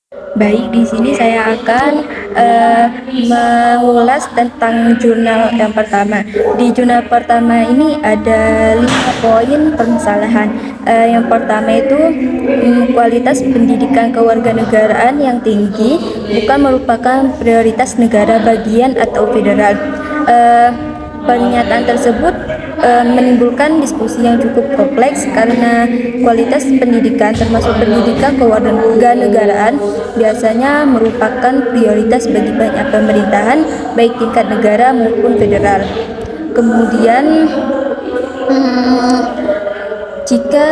Baik, di sini saya akan mengulas tentang jurnal yang pertama. Di jurnal pertama ini ada 5 poin permasalahan. Yang pertama itu kualitas pendidikan kewarganegaraan yang tinggi bukan merupakan prioritas negara bagian atau federal. Eh, Pernyataan tersebut menimbulkan diskusi yang cukup kompleks karena kualitas pendidikan termasuk pendidikan kewarganegaraan biasanya merupakan prioritas bagi banyak pemerintahan baik tingkat negara maupun federal. Kemudian jika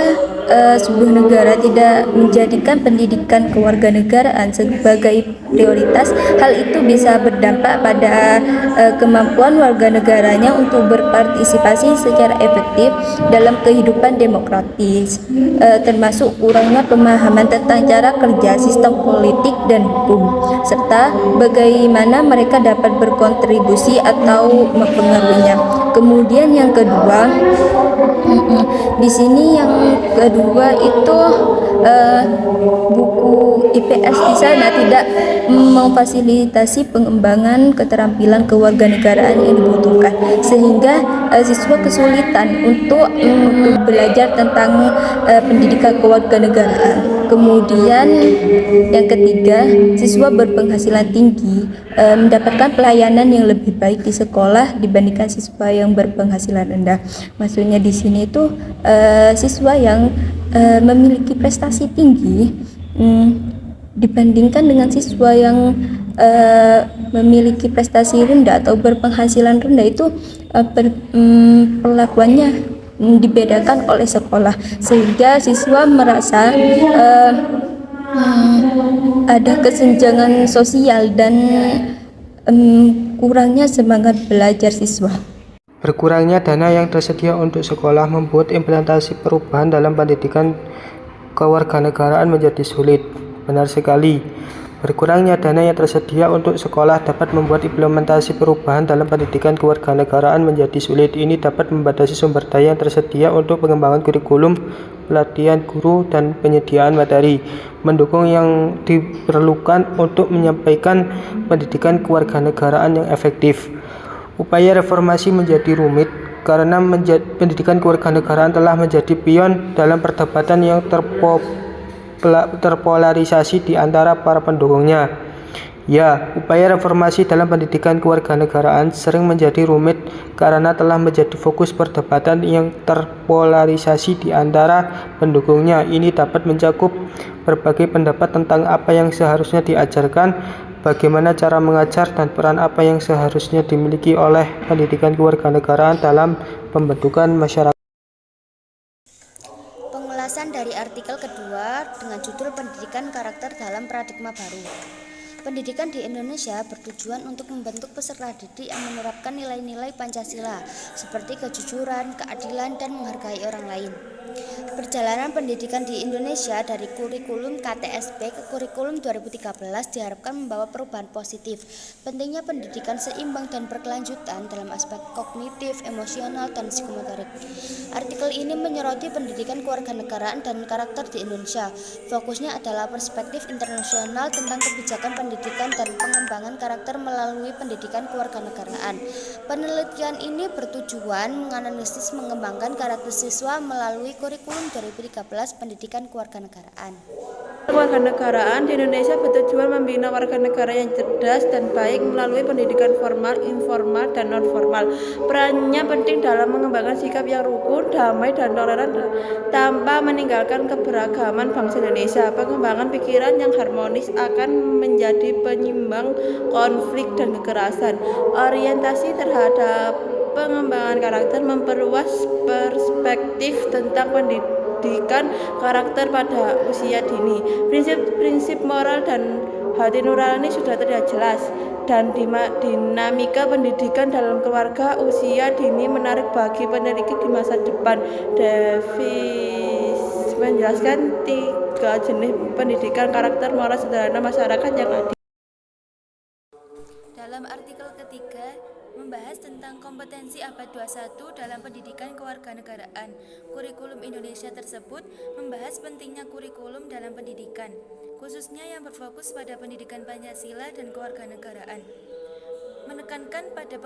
sebuah negara tidak menjadikan pendidikan kewarganegaraan sebagai prioritas, hal itu bisa berdampak pada kemampuan warga negaranya untuk berpartisipasi secara efektif dalam kehidupan demokratis, termasuk kurangnya pemahaman tentang cara kerja sistem politik dan hukum, serta bagaimana mereka dapat berkontribusi atau mempengaruhinya. Kemudian yang kedua, di sini yang kedua itu buku IPS di sana tidak memfasilitasi pengembangan keterampilan kewarganegaraan yang dibutuhkan, sehingga siswa kesulitan untuk belajar tentang pendidikan kewarganegaraan. Kemudian yang ketiga, siswa berpenghasilan tinggi mendapatkan pelayanan yang lebih baik di sekolah dibandingkan siswa yang berpenghasilan rendah. Maksudnya di sini itu siswa yang memiliki prestasi tinggi dibandingkan dengan siswa yang memiliki prestasi rendah atau berpenghasilan rendah itu perlakuannya dibedakan oleh sekolah, sehingga siswa merasa ada kesenjangan sosial dan kurangnya semangat belajar siswa. Berkurangnya dana yang tersedia untuk sekolah membuat implementasi perubahan dalam pendidikan kewarganegaraan menjadi sulit. Benar sekali. Berkurangnya dana yang tersedia untuk sekolah dapat membuat implementasi perubahan dalam pendidikan kewarganegaraan menjadi sulit. Ini dapat membatasi sumber daya yang tersedia untuk pengembangan kurikulum, pelatihan guru, dan penyediaan materi mendukung yang diperlukan untuk menyampaikan pendidikan kewarganegaraan yang efektif. Upaya reformasi menjadi rumit karena pendidikan kewarganegaraan telah menjadi pion dalam perdebatan yang terpolarisasi di antara para pendukungnya. Ya, upaya reformasi dalam pendidikan kewarganegaraan sering menjadi rumit karena telah menjadi fokus perdebatan yang terpolarisasi di antara pendukungnya. Ini dapat mencakup berbagai pendapat tentang apa yang seharusnya diajarkan, bagaimana cara mengajar, dan peran apa yang seharusnya dimiliki oleh pendidikan kewarganegaraan dalam pembentukan masyarakat. Pengulasan dari artikel kedua dengan judul Pendidikan Karakter dalam Paradigma Baru. Pendidikan di Indonesia bertujuan untuk membentuk peserta didik yang menerapkan nilai-nilai Pancasila seperti kejujuran, keadilan, dan menghargai orang lain. Perjalanan pendidikan di Indonesia dari kurikulum KTSP ke kurikulum 2013 diharapkan membawa perubahan positif. Pentingnya pendidikan seimbang dan berkelanjutan dalam aspek kognitif, emosional, dan psikomotorik. Artikel ini menyoroti pendidikan kewarganegaraan dan karakter di Indonesia. Fokusnya adalah perspektif internasional tentang kebijakan pendidikan dan pengembangan karakter melalui pendidikan kewarganegaraan. Penelitian ini bertujuan menganalisis mengembangkan karakter siswa melalui kurikulum 2013 Pendidikan Kewarganegaraan. Kewarganegaraan di Indonesia bertujuan membina warga negara yang cerdas dan baik melalui pendidikan formal, informal, dan non-formal. Perannya penting dalam mengembangkan sikap yang rukun, damai, dan toleran tanpa meninggalkan keberagaman bangsa Indonesia. Pengembangan pikiran yang harmonis akan menjadi penyimbang konflik dan kekerasan. Orientasi terhadap pengembangan karakter memperluas perspektif tentang pendidikan karakter pada usia dini. Prinsip-prinsip moral dan hati nurani sudah terlihat jelas, dan dinamika pendidikan dalam keluarga usia dini menarik bagi peneliti di masa depan. Davis menjelaskan 3 jenis pendidikan karakter moral sederhana masyarakat yang adil. Dalam artikel ketiga, membahas tentang kompetensi abad 21 dalam pendidikan kewarganegaraan. Kurikulum Indonesia tersebut membahas pentingnya kurikulum dalam pendidikan. khususnya yang berfokus pada pendidikan Pancasila dan kewarganegaraan. Menekankan pada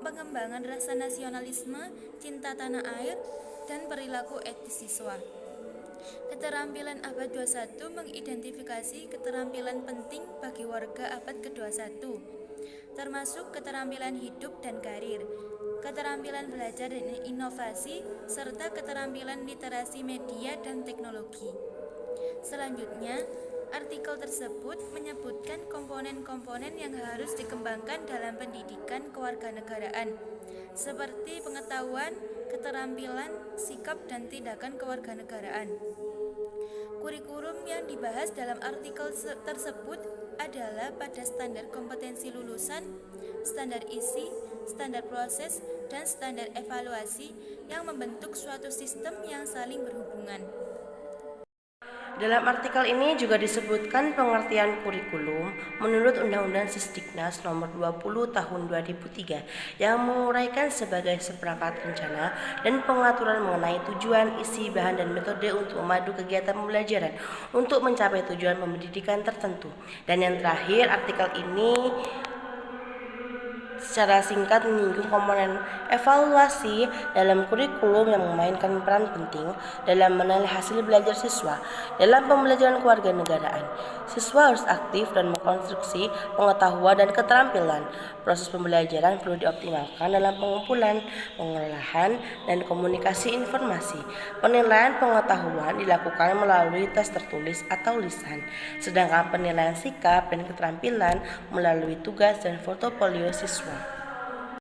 pengembangan rasa nasionalisme, cinta tanah air, dan perilaku etis siswa. Keterampilan abad 21 mengidentifikasi keterampilan penting bagi warga abad ke-21, termasuk keterampilan hidup dan karir, keterampilan belajar dan inovasi, serta keterampilan literasi media dan teknologi. Selanjutnya, artikel tersebut menyebutkan komponen-komponen yang harus dikembangkan dalam pendidikan kewarganegaraan, seperti pengetahuan, keterampilan, sikap, dan tindakan kewarganegaraan. Kurikulum yang dibahas dalam artikel tersebut adalah pada standar kompetensi lulusan, standar isi, standar proses, dan standar evaluasi yang membentuk suatu sistem yang saling berhubungan. Dalam artikel ini juga disebutkan pengertian kurikulum menurut Undang-Undang Sisdiknas Nomor 20 Tahun 2003 yang menguraikan sebagai seperangkat rencana dan pengaturan mengenai tujuan, isi, bahan, dan metode untuk memadu kegiatan pembelajaran untuk mencapai tujuan pendidikan tertentu. Dan yang terakhir, artikel ini secara singkat menyinggung komponen evaluasi dalam kurikulum yang memainkan peran penting dalam menilai hasil belajar siswa. Dalam pembelajaran kewarganegaraan, siswa harus aktif dan mengkonstruksi pengetahuan dan keterampilan. Proses pembelajaran perlu dioptimalkan dalam pengumpulan, pengolahan, dan komunikasi informasi. Penilaian pengetahuan dilakukan melalui tes tertulis atau lisan, sedangkan penilaian sikap dan keterampilan melalui tugas dan portofolio siswa.